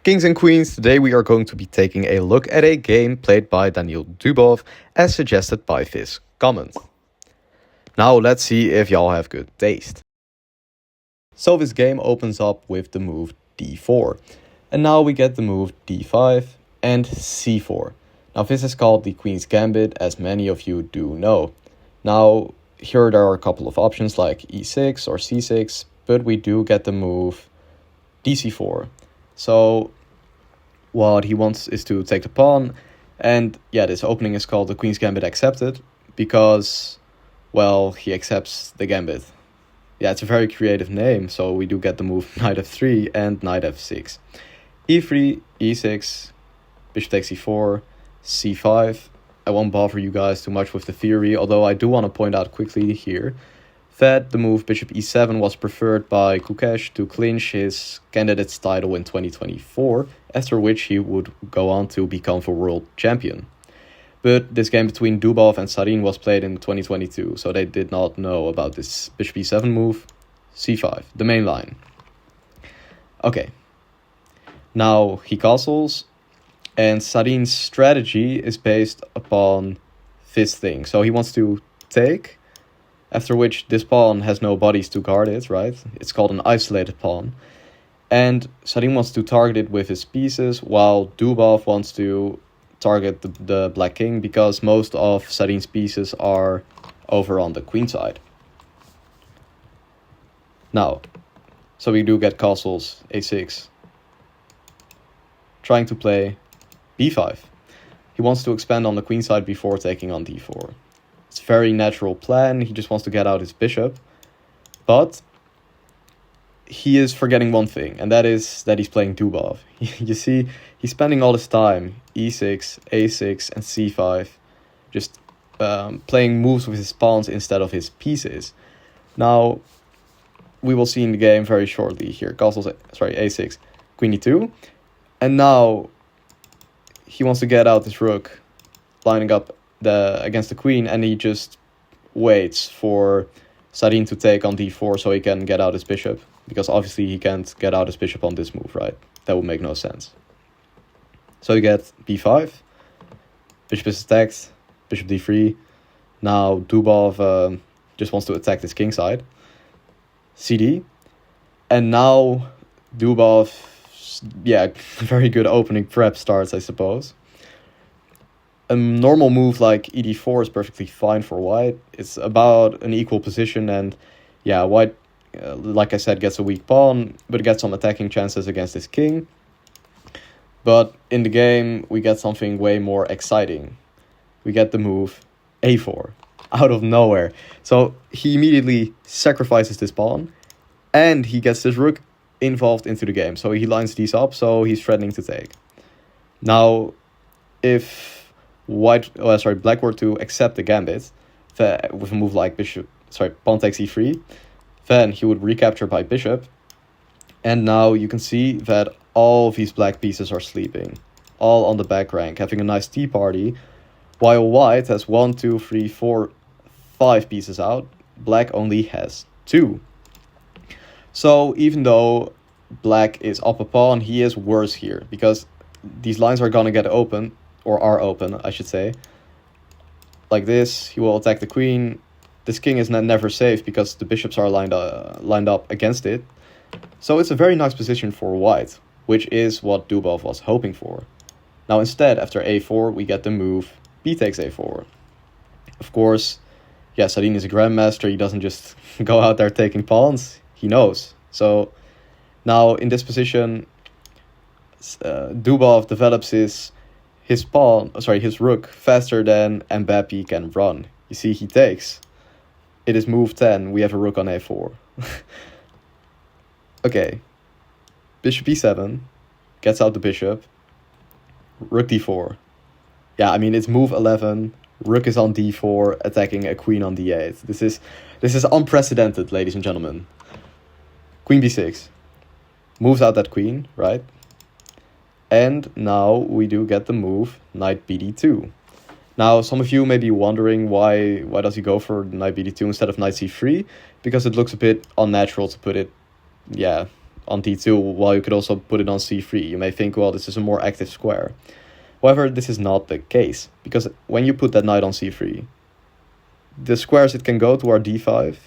Kings and Queens, today we are going to be taking a look at a game played by Daniil Dubov as suggested by this comment. Now let's see if y'all have good taste. So this game opens up with the move d4, and now we get the move d5 and c4. Now this is called the Queen's Gambit, as many of you do know. Now here there are a couple of options like e6 or c6, but we do get the move dc4. So what he wants is to take the pawn, and yeah, this opening is called the Queen's Gambit accepted because, well, he accepts the gambit. Yeah, it's a very creative name, so we do get the move knight f3 and knight f6. e3, e6, bishop takes e4, c5. I won't bother you guys too much with the theory, although I do want to point out quickly here that the move bishop e7 was preferred by Kukesh to clinch his candidate's title in 2024, after which he would go on to become the world champion. But this game between Dubov and Sarin was played in 2022, so they did not know about this bishop e7 move, c5, the main line. Okay, now he castles, and Sarin's strategy is based upon this thing. So he wants to take, after which this pawn has no bodies to guard it, right? It's called an isolated pawn. And Sarin wants to target it with his pieces, while Dubov wants to target the black king, because most of Sarin's pieces are over on the queen side. Now, so we do get castles, a6, trying to play b5. He wants to expand on the queen side before taking on d4. It's a very natural plan. He just wants to get out his bishop. But he is forgetting one thing, and that is that he's playing Dubov. You see, he's spending all this time, e6, a6, and c5, just playing moves with his pawns instead of his pieces. Now, we will see in the game very shortly here. Castles, a6, queen e2. And now he wants to get out this rook, lining up against the queen, and he just waits for Sarin to take on d4 so he can get out his bishop, because obviously he can't get out his bishop on this move, right? That would make no sense. So you get b5, bishop is attacked, bishop d3. Now Dubov just wants to attack this king side, cd, and now Dubov, yeah, very good opening prep starts, I suppose. A normal move like ed4 is perfectly fine for white. It's about an equal position, and yeah, white, like I said, gets a weak pawn, but gets some attacking chances against his king. But in the game, we get something way more exciting. We get the move a4, out of nowhere. So he immediately sacrifices this pawn, and he gets this rook involved into the game. So he lines these up, so he's threatening to take. Now, if black were to accept the gambit with a move like pawn takes e3, then he would recapture by bishop. And now you can see that all of these black pieces are sleeping, all on the back rank, having a nice tea party, while white has 1, 2, 3, 4, 5 pieces out. Black only has 2. So even though black is up a pawn, he is worse here, because these lines are gonna get open, or are open, I should say. Like this, he will attack the queen. This king is never safe because the bishops are lined up against it. So it's a very nice position for white, which is what Dubov was hoping for. Now instead, after a4, we get the move b takes a4. Of course, yeah, Sarin is a grandmaster. He doesn't just go out there taking pawns. He knows. So now in this position, Dubov develops his rook faster than Mbappe can run. You see, he takes. It is move 10. We have a rook on a4. Okay. Bishop e7. Gets out the bishop. Rook d4. Yeah, I mean, it's move 11. Rook is on d4, attacking a queen on d8. This is unprecedented, ladies and gentlemen. Queen b6. Moves out that queen, right? And now we do get the move knight bd2. Now, some of you may be wondering why does he go for knight bd2 instead of knight c3? Because it looks a bit unnatural to put it, yeah, on d2, while you could also put it on c3. You may think, well, this is a more active square. However, this is not the case, because when you put that knight on c3, the squares it can go to are d5,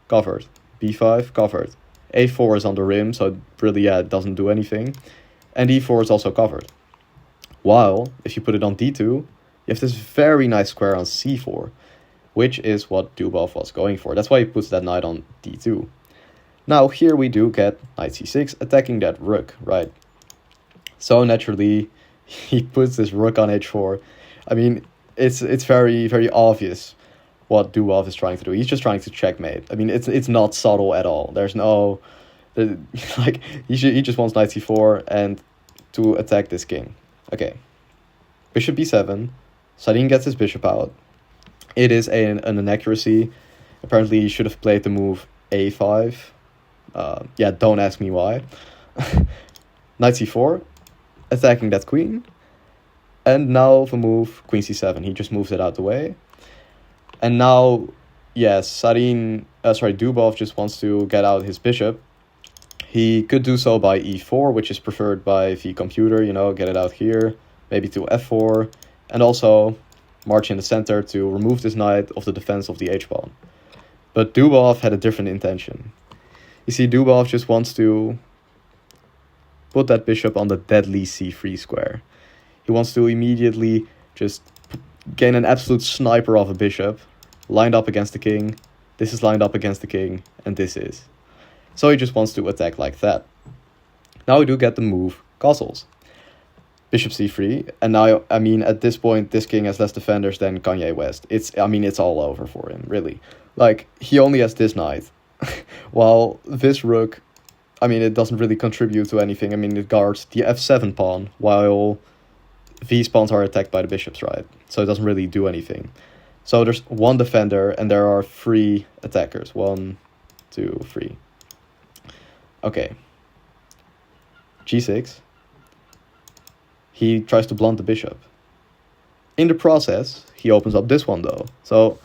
covered, b5, covered. a4 is on the rim, so really, yeah, it doesn't do anything. And e4 is also covered. While, if you put it on d2, you have this very nice square on c4, which is what Dubov was going for. That's why he puts that knight on d2. Now, here we do get knight c6, attacking that rook, right? So naturally, he puts this rook on h4. I mean, it's very, very obvious what Dubov is trying to do. He's just trying to checkmate. I mean, it's not subtle at all. There's no... like, he just wants knight c4 and to attack this king. Okay. Bishop b7. Sarin gets his bishop out. It is an inaccuracy. Apparently, he should have played the move a5. Yeah, don't ask me why. Knight c4. Attacking that queen. And now the move queen c7. He just moves it out the way. And now, yes, Dubov just wants to get out his bishop. He could do so by e4, which is preferred by the computer, you know, get it out here, maybe to f4, and also march in the center to remove this knight of the defense of the h-pawn. But Dubov had a different intention. You see, Dubov just wants to put that bishop on the deadly c3 square. He wants to immediately just gain an absolute sniper of a bishop, lined up against the king. This is lined up against the king, and this is. So he just wants to attack like that. Now we do get the move castles. Bishop c3, and now, I mean, at this point, this king has less defenders than Kanye West. It's all over for him, really. Like, he only has this knight, while this rook, I mean, it doesn't really contribute to anything. I mean, it guards the f7 pawn, while these pawns are attacked by the bishops, right? So it doesn't really do anything. So there's one defender, and there are 3 attackers. 1, 2, 3. Okay. g6. He tries to blunt the bishop. In the process, he opens up this one, though. So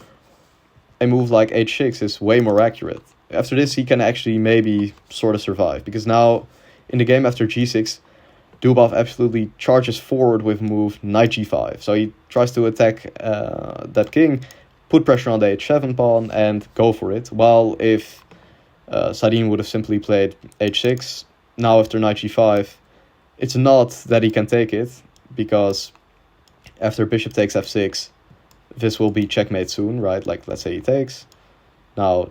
a move like h6 is way more accurate. After this, he can actually maybe sort of survive. Because now, in the game after g6, Dubov absolutely charges forward with move knight g5. So he tries to attack that king, put pressure on the h7 pawn, and go for it. While if Sarin would have simply played h6, now after knight g5, it's not that he can take it, because after bishop takes f6, this will be checkmate soon, right? Like, let's say he takes. Now,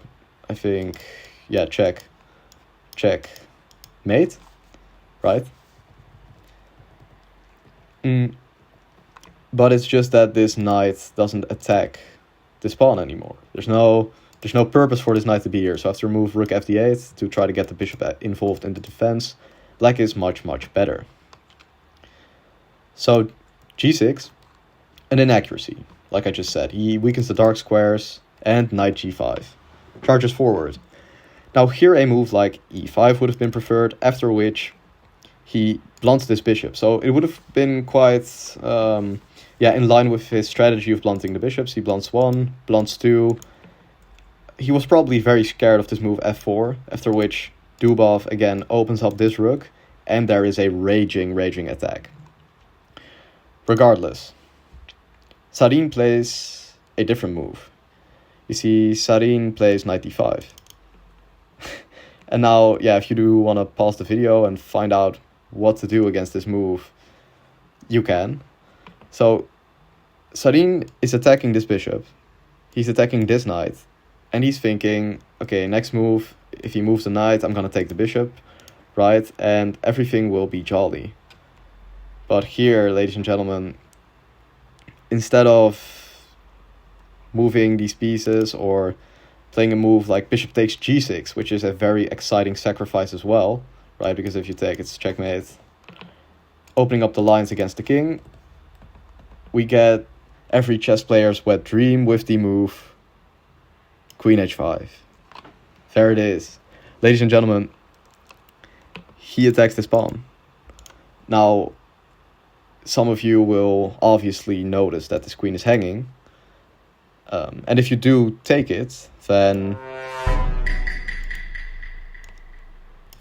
I think, yeah, check, mate, right? But it's just that this knight doesn't attack this pawn anymore. There's no purpose for this knight to be here. So I have to remove rook fd8 to try to get the bishop involved in the defense. Black is much, much better. So g6, an inaccuracy. Like I just said, he weakens the dark squares, and knight g5. Charges forward. Now here a move like e5 would have been preferred, after which he blunts this bishop. So it would have been quite, in line with his strategy of blunting the bishops. He blunts 1, blunts 2. He was probably very scared of this move f4, after which Dubov again opens up this rook, and there is a raging attack. Regardless, Sarin plays a different move. You see, Sarin plays knight d5. And now, yeah, if you do want to pause the video and find out what to do against this move, you can. So, Sarin is attacking this bishop. He's attacking this knight. And he's thinking, okay, next move, if he moves the knight, I'm going to take the bishop, right? And everything will be jolly. But here, ladies and gentlemen, instead of moving these pieces or playing a move like bishop takes g6, which is a very exciting sacrifice as well, right? Because if you take, it's checkmate. Opening up the lines against the king, we get every chess player's wet dream with the move queen h5. There it is. Ladies and gentlemen, he attacks this pawn. Now, some of you will obviously notice that this queen is hanging. And if you do take it, then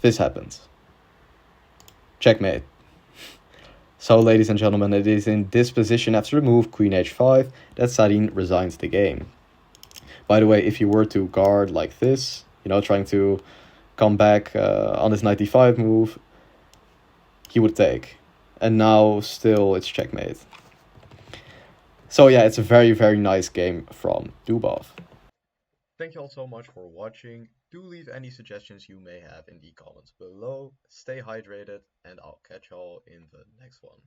this happens. Checkmate. So, ladies and gentlemen, it is in this position after the move queen h5 that Sarin resigns the game. By the way, if you were to guard like this, trying to come back on this knight d5 move, he would take. And now still it's checkmate. So yeah, it's a very, very nice game from Dubov. Thank you all so much for watching. Do leave any suggestions you may have in the comments below. Stay hydrated, and I'll catch y'all in the next one.